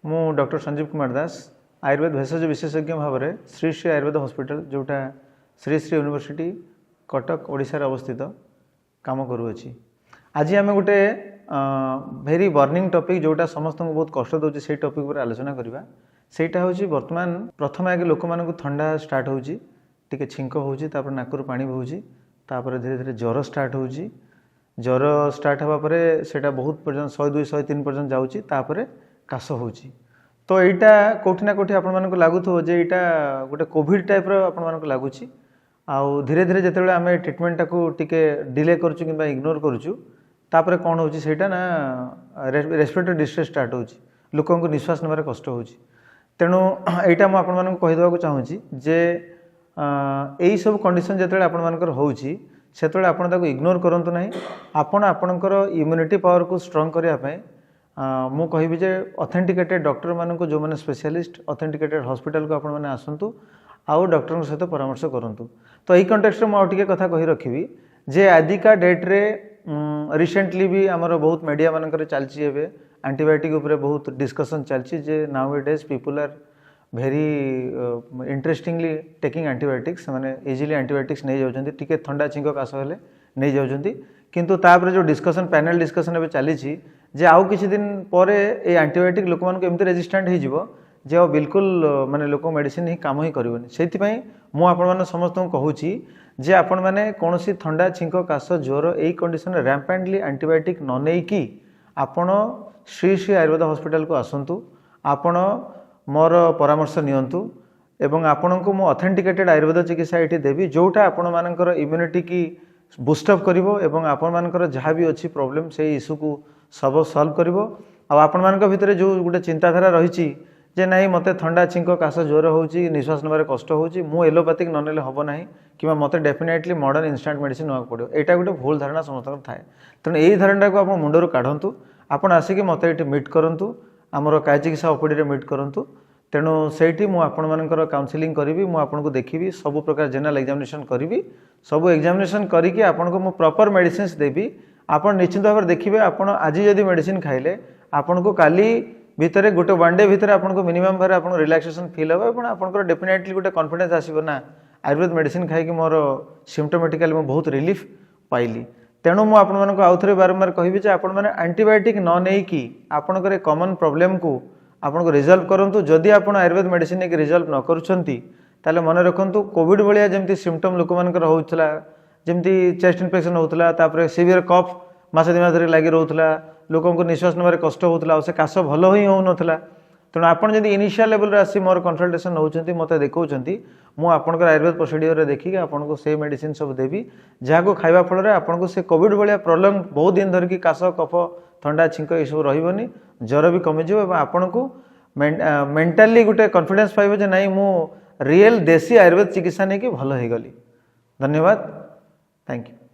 मु डॉक्टर संजीव कुमार दास आयुर्वेद भेषज विशेषज्ञ भाव में श्री श्री आयुर्वेद हॉस्पिटल जोटा श्री श्री यूनिवर्सिटी कटक ओडिशा रे अवस्थित काम करुँच। आज आम गोटे भेरी बर्निंग टॉपिक जोटा समस्त को बहुत कष्ट दूसरी से टॉपिक पर आलोचना करवा। सेटा हूँ बर्तमान प्रथम आगे लोक मानक ठंडा स्टार्ट होची, टिके छिंक होची, तापर नाकरु पानी बोहुची, तापर धीरे धीरे ज्वर स्टार्ट होची। ज्वर स्टार्ट हवा परे सेटा बहुत पर्यंत 102 103 पर्यंत जाउची, तापर काश होची। तो यहाँ कौटि ना कौटि आपण मानक लागुथो जे यहाँ गोटे कोविड टाइप रो आपण मानक लागुची। आउ धीरे धीरे जिते आम ट्रिटमेंट टाको टिके डिले करचु किंबा इग्नोर करचु, तापर कौन होची सेटा ना रेस्पिरेटरी डिस्ट्रेस स्टार्ट होची, लोकों को निश्वास नबार कष्ट होची। तेणु यहाँ मुझे आपण मानक कहीदेवाक चाहूँगी जे यही सब कंडीशन जिते आपण मानकर होची सेतबेले आपण ताको इग्नोर करंतु नाही। आपण आपणकर इम्यूनिटी पावर को स्ट्रॉन्ग करने मु कहि जे ऑथेंटिकेटेड डॉक्टर मानक जो मैंने स्पेशलिस्ट ऑथेंटिकेटेड हॉस्पिटल को आपण माने आसंतु आउ डॉक्टर सहित परामर्श करंतु। तो यही कंटेक्स्ट में आउटे कथा कही रखी जे आदिका डेट रे रिसेंटली भी आमर बहुत मीडिया मानक चलती है एंटीबायोटिक उपरे बहुत डिस्कशन चलती जे now days people are very interestingly taking antibiotics माने इजिली एंटीबायोटिक्स नहीं जाउछन्ती, टिके ठंडा छिंक काश हेले नहीं जाउछन्ती। किंतु तापर जो डिस्कशन पैनल डिस्कशन एबे चली जे आउ किछि दिन परे ए एंटीबायोटिक लोक मानक एमती रेजिस्टेंट हो जिवो जे बिल्कुल माने लोक मेडिसिन ही काम ही करबोनी। सेति पई मु आपण माने समस्त को कहूची जे आपण माने कोनोसी ठंडा छिंक काश ज्वर एई कंडीशन रैम्पेंटली एंटीबायोटिक न नै कि आपण श्री श्री आयुर्वेद हॉस्पिटल को आसंतु, आपण मोर परामर्श नियंतु एवं आपण को मु ऑथेंटिकेटेड आयुर्वेद चिकित्सा एठी देबी जोटा आपण मानकर इम्यूनिटी की बूस्टअप करिवो एवं आपण मानकर जहाँ भी अच्छी प्रॉब्लम से इश्यू को सब सॉल्व करिवो। आ आपण मानक भितर जो गोटे चिंताधारा रही जे नहीं मते ठंडा छिंक काश ज्वर होची, निश्वास नबार कष्ट होची, मु एलोपैथिक न नेले हबो नाही कि मते डेफिनेटली मॉडर्न इंस्टेंट मेडिसिन नवा पड़ो, एटा गोटे भूल धारणा समस्त थाए। तेणु यही धारणा को आपण मुंडरू काढंतु, आपण आसिक मते एठी मीट करंतु, आमर काय चिकित्सा ओपीडी रे मीट करंतु। तेणु सेठी मु आपण मानकर काउंसलिंग करिवि, मु आपण को देखिवि, सब प्रकार जनरल एग्जामिनेशन करिवि, सब एग्जामिनेशन करिकि आपण को मु प्रॉपर मेडिसिन्स देबी। आपण निश्चित भाव देखिए आपण आज जदि मेडिसिन खाइले आपण को काली भितर गोटे वन डे भितर आपण को मिनिमम भारे आपण रिलैक्सेशन फील हो और आपण डेफिनेटली गोटे कॉन्फिडेंस आसीबो ना आयुर्वेद मेडिसिन खाई कि मोर सिम्पटोमेटिकली मैं बहुत रिलीफ पाइली। तेणु मु आपण मानक आउ थरे बारंबार कहबी जे आपण माने एंटीबायोटिक न नै कि आपणकर कॉमन प्रॉब्लम को आपण को रिजॉल्व करंतु। जदि आपण आयुर्वेद मेडिसिन के रिजॉल्व न करूछंती ताले मन रखंतु कोविड भलिया जेमती सिम्पटम लोक मानकर होउतला, जेमती चेस्ट इन्फेक्शन होउतला, तापर सीवियर कफ मास 2 मास धरि लागि रहउतला, लोकों को निश्वास नबार कष्ट होउतला, से काश भल ही होउनथला। तेणु आपण जदि इनिशियल लेवल रे आसी मोर कंसल्टेशन होउछंती मते देखौछंती मु आपनकर आयुर्वेद प्रोसीडियर रे देखि आपन को से मेडिसिन सब देबी जहा को खाइबा फल रे आपन को से कोविड भलिया प्रॉब्लम बहुत दिन धरि कि काश कफ ठंडा छिंक ए सब रहिबनी, ज्वर भी कमी जिवो एवं आपन को मेंटली गोटे कॉन्फिडेंस पाइबो जे नाही मु रियल देसी आयुर्वेद चिकित्सा नै कि भल हे गली। धन्यवाद, थैंक यू।